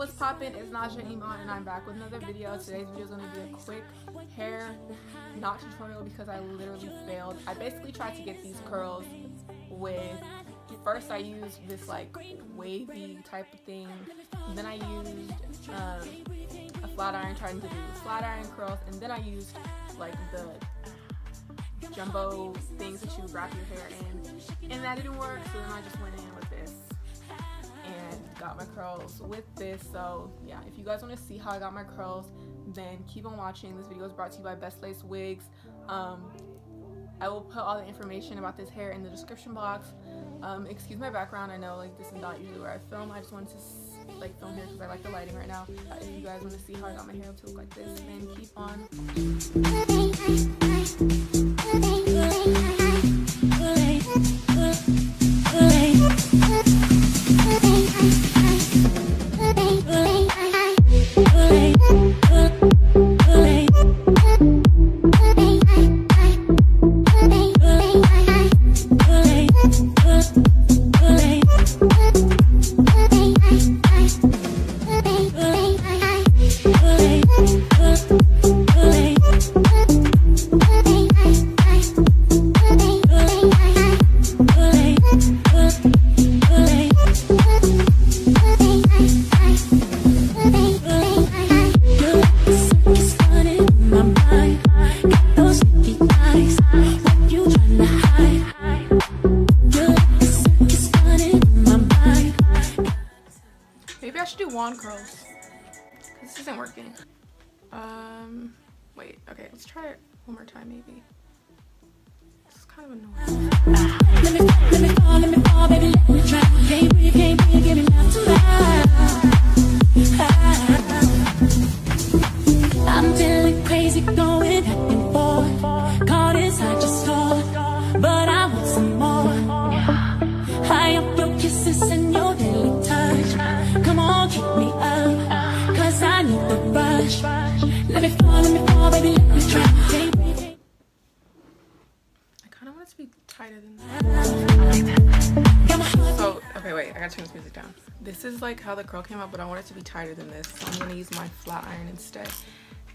what's poppin'? It's Naja Iman and I'm back with another video. Today's video is going to be a quick hair knot tutorial because I literally failed. I basically tried to get these curls with, first I used this like wavy type of thing, then I used a flat iron trying to do flat iron curls, and then I used like the jumbo things that you wrap your hair in, and that didn't work, so then I just went in with this and got my curls with this. So yeah, if you guys want to see how I got my curls, then keep on watching. This video is brought to you by bestlacewigs. I will put all the information about this hair in the description box. Excuse my background, I know like this is not usually where I film. I just wanted to like film here because I like the lighting right now. If you guys want to see how I got my hair to look like this, then keep on. Maybe I should do wand curls. This isn't working. Wait, okay, let's try it one more time maybe. This is kind of annoying. Let me fall, baby, let me try. Can't breathe, give me mouth to I'm feeling crazy, going back and forth. Caught inside your store, but I want some more. High up your kisses and your daily touch. Come on, keep me up, cause I need the rush. Let me fall, baby, let me try. I kind of want it to be tighter than that. So, okay, wait, I gotta turn this music down. This is like how the curl came out, but I want it to be tighter than this. So I'm gonna use my flat iron instead.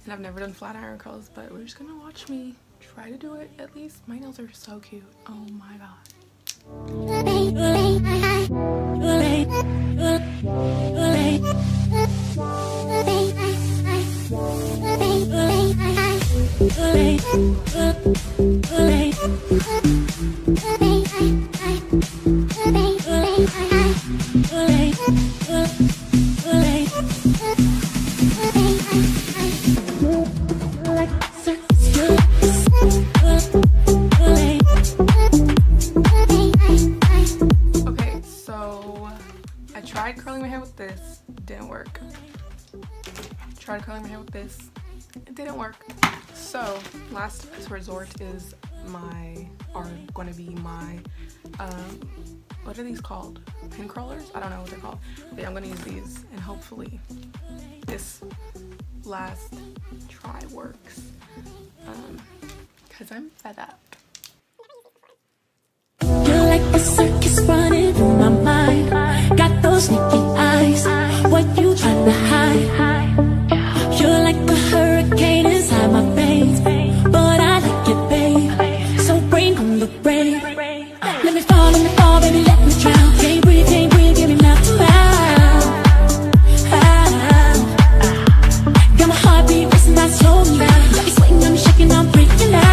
And I've never done flat iron curls, but we're just gonna watch me try to do it at least. My nails are so cute. Oh my god. Okay, so I tried curling my hair with this, didn't work. Tried curling my hair with this, it didn't work. So last resort is going to be my what are these called? Pin curlers? I don't know what they're called, but yeah, I'm gonna use these and hopefully this last try works, because I'm fed up. You're like a circus running through my mind. Got those sneaky eyes, what you trying to hide? You're like a hurricane inside my veins, but I like it, babe. So bring on the rain. Let me fall, baby, let me drown. Can't breathe, give me mouth to mouth. Got my heartbeat racing, my soul now. Got me sweating, got me shaking, I'm breaking out.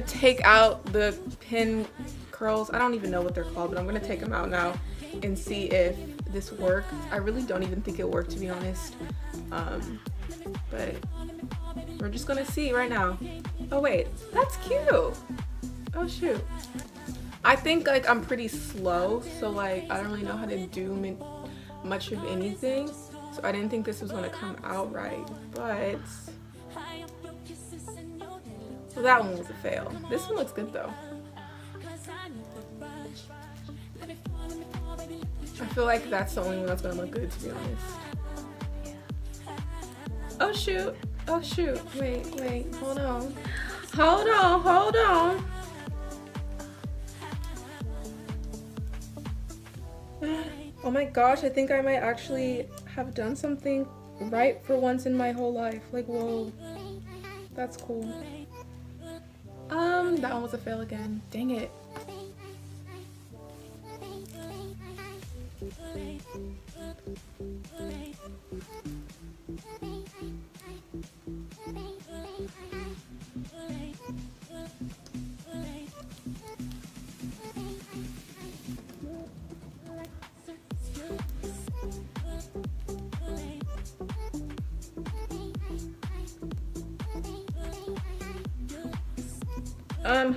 take out the pin curls. I don't even know what they're called, but I'm gonna take them out now and see if this worked. I really don't even think it worked, to be honest. But we're just gonna see right now. Oh wait, that's cute. Oh shoot. I think like I'm pretty slow, so like I don't really know how to do much of anything. So I didn't think this was gonna come out right, but so that one was a fail. This one looks good though. I feel like that's the only one that's gonna look good, to be honest. Oh shoot, oh shoot, wait, hold on. Hold on. Oh my gosh, I think I might actually have done something right for once in my whole life. Like, whoa, that's cool. That one was a fail again. Dang it.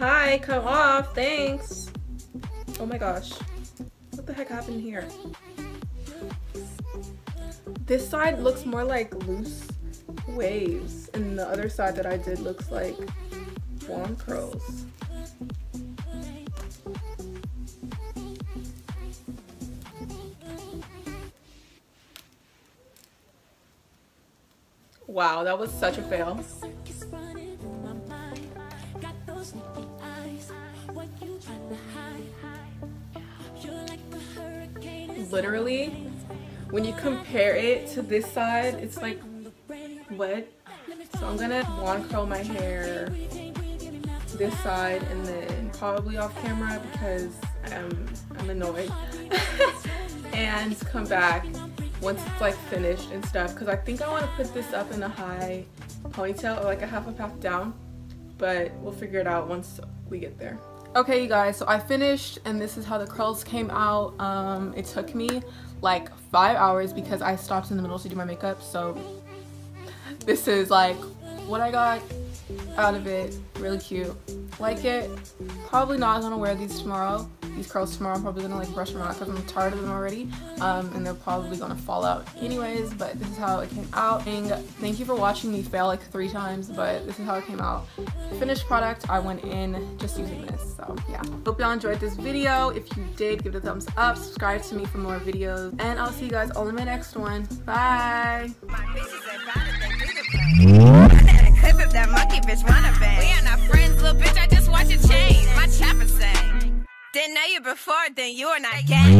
Hi, come off, thanks. Oh my gosh, what the heck happened here? This side looks more like loose waves, and the other side that I did looks like blonde curls. Wow, that was such a fail. Literally, when you compare it to this side, it's like wet. So I'm gonna blonde curl my hair this side and then probably off camera because I'm annoyed and come back once it's like finished and stuff, because I think I want to put this up in a high ponytail or like a half up, half down, but we'll figure it out once we get there. Okay, you guys, so I finished and this is how the curls came out. It took me like 5 hours because I stopped in the middle to do my makeup, so this is like what I got out of it. Really cute, like it. Probably not gonna wear these tomorrow, these curls tomorrow. I'm probably gonna like brush them out because I'm tired of them already, and they're probably gonna fall out anyways, but this is how it came out. And thank you for watching me fail like 3 times, but this is how it came out. Finished product, I went in just using this. So yeah, hope y'all enjoyed this video. If you did, give it a thumbs up, subscribe to me for more videos, and I'll see you guys all in my next one. Bye. That monkey bitch wanna bang. We are not friends, little bitch. I just watch it change. My chopper say, didn't know you before, then you are not gang.